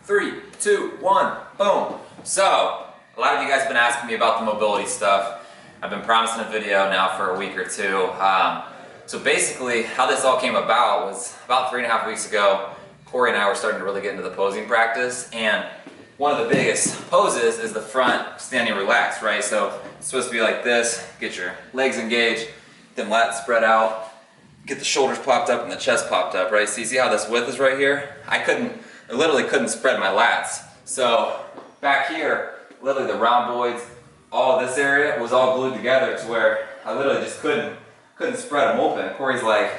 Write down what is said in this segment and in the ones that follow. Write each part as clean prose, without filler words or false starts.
3, 2, 1, boom. So, a lot of you guys have been asking me about the mobility stuff. I've been promising a video now for a week or two. So basically, how this all came about was about 3.5 weeks ago, Corey and I were starting to really get into the posing practice, and one of the biggest poses is the front standing relaxed, right? So it's supposed to be like this, get your legs engaged, then lats spread out, get the shoulders popped up and the chest popped up, right? So you see how this width is right here? I literally couldn't spread my lats. So back here, literally the rhomboids, all of this area was all glued together to where I literally just couldn't spread them open. Corey's like,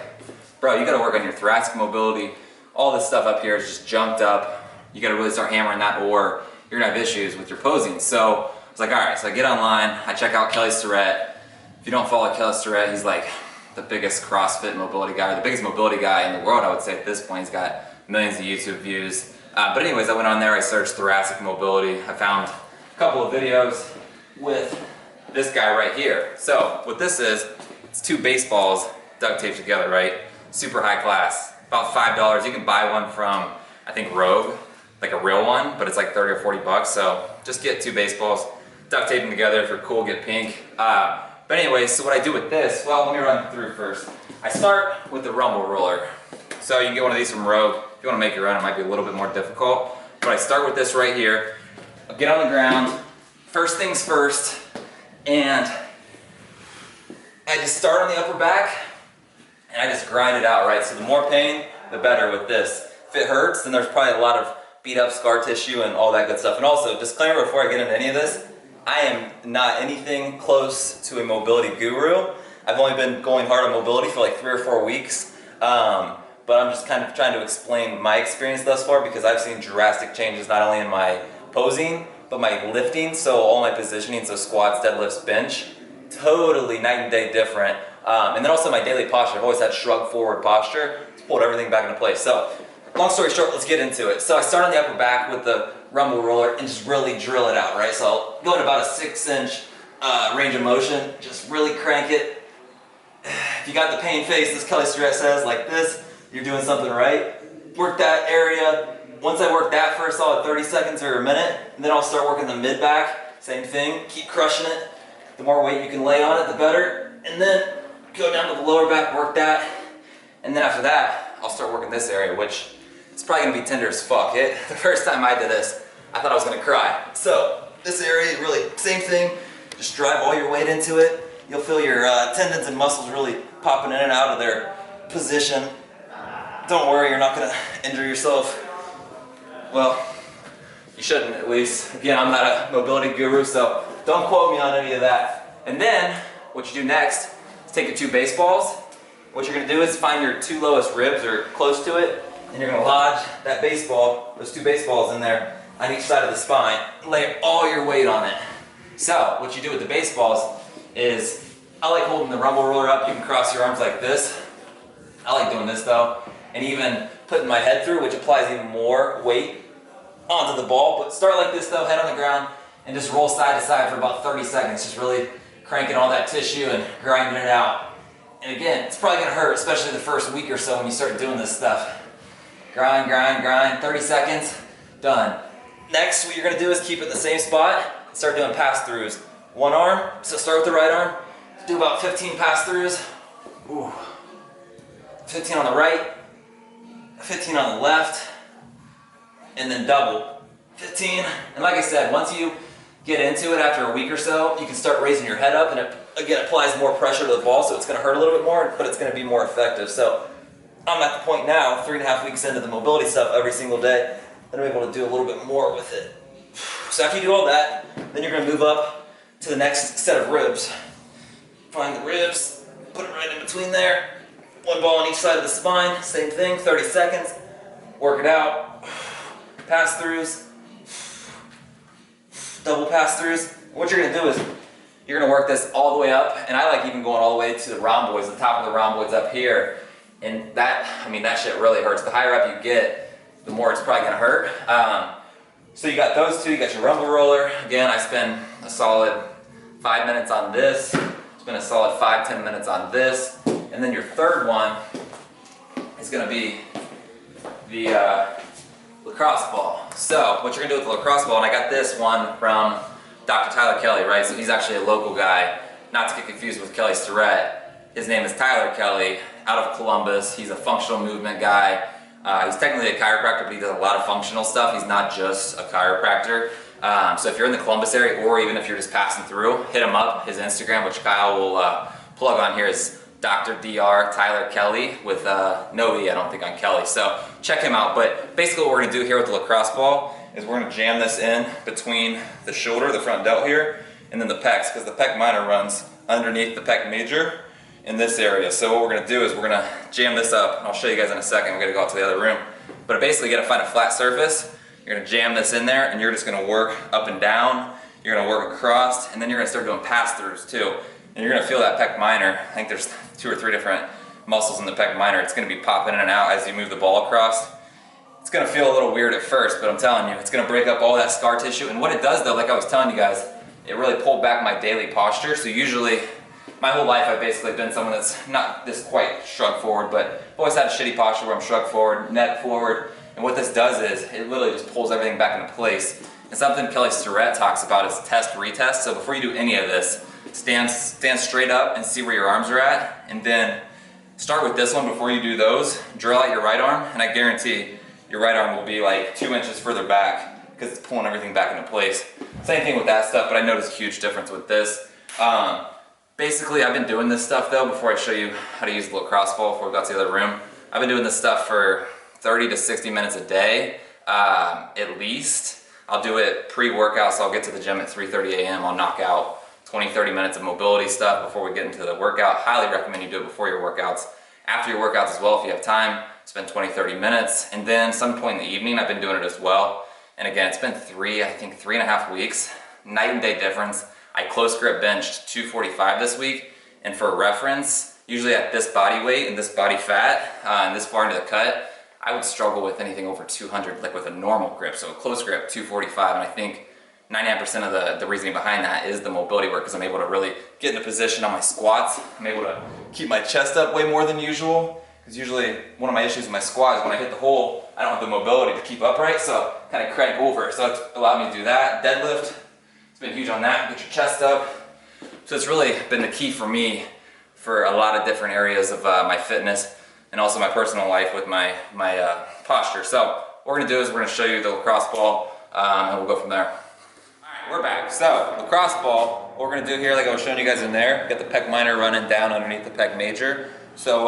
bro, you gotta work on your thoracic mobility. All this stuff up here is just junked up. You gotta really start hammering that or you're gonna have issues with your posing. So I was like, all right, so I get online, I check out Kelly Starrett. If you don't follow Kelly Starrett, he's like the biggest CrossFit mobility guy, or the biggest mobility guy in the world, I would say at this point. He's got millions of YouTube views. But anyways, I went on there, I searched thoracic mobility. I found a couple of videos with this guy right here. So what this is, it's 2 baseballs duct taped together, right? Super high class, about $5. You can buy one from, I think, Rogue, like a real one, but it's like 30 or 40 bucks. So just get 2 baseballs, duct tape them together. If you're cool, get pink. But anyway, so what I do with this, well, let me run through first. I start with the rumble roller. So you can get one of these from Rogue. If you want to make your own, it might be a little bit more difficult. But I start with this right here. I'll get on the ground. First things first, and I just start on the upper back, and I just grind it out, right? So the more pain, the better with this. If it hurts, then there's probably a lot of beat up scar tissue and all that good stuff. And also, disclaimer before I get into any of this, I am not anything close to a mobility guru. I've only been going hard on mobility for like 3 or 4 weeks. But I'm just kind of trying to explain my experience thus far, because I've seen drastic changes not only in my posing, but my lifting. So all my positioning, so squats, deadlifts, bench, totally night and day different. And then also my daily posture. I've always had shrug forward posture. It's pulled everything back into place. So long story short, let's get into it. So I start on the upper back with the rumble roller and just really drill it out, right? So I'll go at about a 6-inch range of motion, just really crank it. If you got the pain face, this Kelly Starrett says, like this, you're doing something right. Work that area. Once I work that for a solid 30 seconds or a minute, and then I'll start working the mid-back. Same thing, keep crushing it. The more weight you can lay on it, the better. And then go down to the lower back, work that. And then after that, I'll start working this area, which is probably gonna be tender as fuck. The first time I did this, I thought I was gonna cry. So this area, really, same thing. Just drive all your weight into it. You'll feel your tendons and muscles really popping in and out of their position. Don't worry, you're not gonna injure yourself. Well, you shouldn't, at least. Again, I'm not a mobility guru, so don't quote me on any of that. And then, what you do next is take your 2 baseballs. What you're gonna do is find your 2 lowest ribs or close to it, and you're gonna lodge that baseball, those 2 baseballs in there on each side of the spine. Lay all your weight on it. So, what you do with the baseballs is, I like holding the rumble roller up. You can cross your arms like this. I like doing this though. And even putting my head through, which applies even more weight onto the ball. But start like this though, head on the ground, and just roll side to side for about 30 seconds, just really cranking all that tissue and grinding it out. And again, it's probably gonna hurt, especially the first week or so when you start doing this stuff. Grind, grind, grind, 30 seconds, done. Next, what you're gonna do is keep it in the same spot and start doing pass-throughs. One arm, so start with the right arm, do about 15 pass-throughs. Ooh. 15 on the right, 15 on the left, and then double. 15, and like I said, once you get into it after a week or so, you can start raising your head up, and it, again, applies more pressure to the ball, so it's gonna hurt a little bit more, but it's gonna be more effective. So I'm at the point now, 3.5 weeks into the mobility stuff every single day, that I'm able to do a little bit more with it. So after you do all that, then you're gonna move up to the next set of ribs. Find the ribs, put it right in between there. 1 ball on each side of the spine, same thing, 30 seconds. Work it out. Pass-throughs, double pass-throughs. What you're gonna do is, you're gonna work this all the way up, and I like even going all the way to the rhomboids, the top of the rhomboids up here. And that, I mean, that shit really hurts. The higher up you get, the more it's probably gonna hurt. So you got those 2, you got your rumble roller. Again, I spend a solid 5 minutes on this. Spend a solid 5-10 minutes on this. And then your third one is gonna be the lacrosse ball. So what you're gonna do with the lacrosse ball, and I got this one from Dr. Tyler Kelly, right? So he's actually a local guy, not to get confused with Kelly Starrett. His name is Tyler Kelly, out of Columbus. He's a functional movement guy. He's technically a chiropractor, but he does a lot of functional stuff. He's not just a chiropractor. So if you're in the Columbus area, or even if you're just passing through, hit him up. His Instagram, which Kyle will plug on here, is Dr. Dr. Tyler Kelly with no E, I don't think, on Kelly. So check him out. But basically what we're gonna do here with the lacrosse ball is we're gonna jam this in between the shoulder, the front delt here, and then the pecs, because the pec minor runs underneath the pec major in this area. So what we're gonna do is we're gonna jam this up. I'll show you guys in a second. We're gonna go out to the other room. But basically you gotta find a flat surface. You're gonna jam this in there, and you're just gonna work up and down. You're gonna work across, and then you're gonna start doing pass-throughs too. And you're gonna feel that pec minor. I think there's 2 or 3 different muscles in the pec minor. It's gonna be popping in and out as you move the ball across. It's gonna feel a little weird at first, but I'm telling you, it's gonna break up all that scar tissue. And what it does though, like I was telling you guys, it really pulled back my daily posture. So usually, my whole life I've basically been someone that's not this quite shrugged forward, but I've always had a shitty posture where I'm shrugged forward, neck forward. And what this does is, it literally just pulls everything back into place. And something Kelly Starrett talks about is test-retest. So before you do any of this, stand straight up and see where your arms are at. And then start with this one before you do those. Drill out your right arm, and I guarantee your right arm will be like 2 inches further back because it's pulling everything back into place. Same thing with that stuff, but I noticed a huge difference with this. Basically, I've been doing this stuff though, before I show you how to use the lacrosse ball before we got to the other room. I've been doing this stuff for 30 to 60 minutes a day, at least. I'll do it pre-workout, so I'll get to the gym at 3:30 a.m. I'll knock out 20-30 minutes of mobility stuff before we get into the workout. Highly recommend you do it before your workouts. After your workouts as well, if you have time, spend 20-30 minutes. And then some point in the evening, I've been doing it as well. And again, it's been I think 3.5 weeks. Night and day difference. I close grip benched 245 this week. And for reference, usually at this body weight and this body fat, and this far into the cut, I would struggle with anything over 200, like with a normal grip. So a close grip, 245, and I think 99% of the reasoning behind that is the mobility work, because I'm able to really get in a position on my squats. I'm able to keep my chest up way more than usual, because usually one of my issues with my squat is when I hit the hole, I don't have the mobility to keep upright, so kind of crank over. So it's allowed me to do that. Deadlift, it's been huge on that. Get your chest up. So it's really been the key for me for a lot of different areas of my fitness, and also my personal life with my posture. So what we're gonna do is we're gonna show you the lacrosse ball, and we'll go from there. All right, we're back. So lacrosse ball, what we're gonna do here, like I was showing you guys in there, get the pec minor running down underneath the pec major. So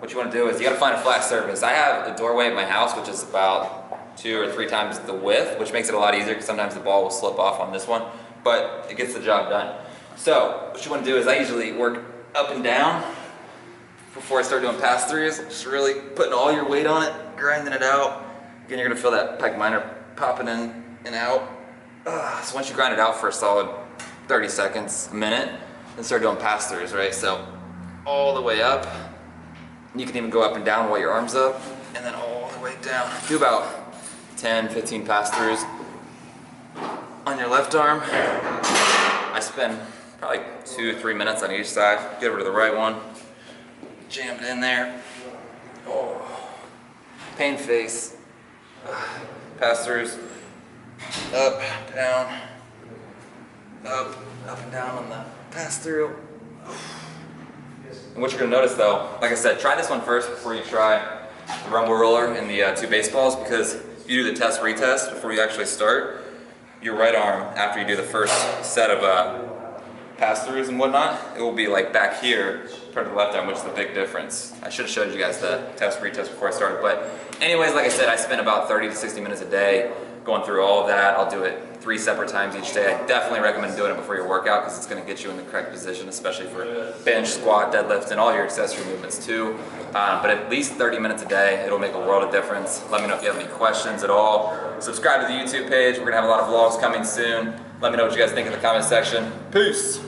what you wanna do is you gotta find a flat surface. I have a doorway at my house, which is about 2 or 3 times the width, which makes it a lot easier because sometimes the ball will slip off on this one, but it gets the job done. So what you wanna do is I usually work up and down before I start doing pass-throughs, just really putting all your weight on it, grinding it out. Again, you're gonna feel that pec minor popping in and out. So once you grind it out for a solid 30 seconds, a minute, then start doing pass-throughs, right? So all the way up. You can even go up and down while your arm's up, and then all the way down. Do about 10, 15 pass-throughs on your left arm. I spend probably 2 or 3 minutes on each side. Get over to the right one. Jam it in there. Oh, pain face. Pass-throughs. Up, down. Up and down on the pass-through. And what you're gonna notice though, like I said, try this one first before you try the rumble roller and the 2 baseballs, because you do the test-retest before you actually start. Your right arm, after you do the first set of pass-throughs and whatnot, it will be like back here compared to the left arm, which is the big difference. I should have showed you guys the test-retest before I started, but anyways, like I said, I spend about 30 to 60 minutes a day going through all of that. I'll do it 3 separate times each day. I definitely recommend doing it before your workout because it's going to get you in the correct position, especially for bench, squat, deadlift, and all your accessory movements too. But at least 30 minutes a day, it'll make a world of difference. Let me know if you have any questions at all. Subscribe to the YouTube page. We're going to have a lot of vlogs coming soon. Let me know what you guys think in the comment section. Peace!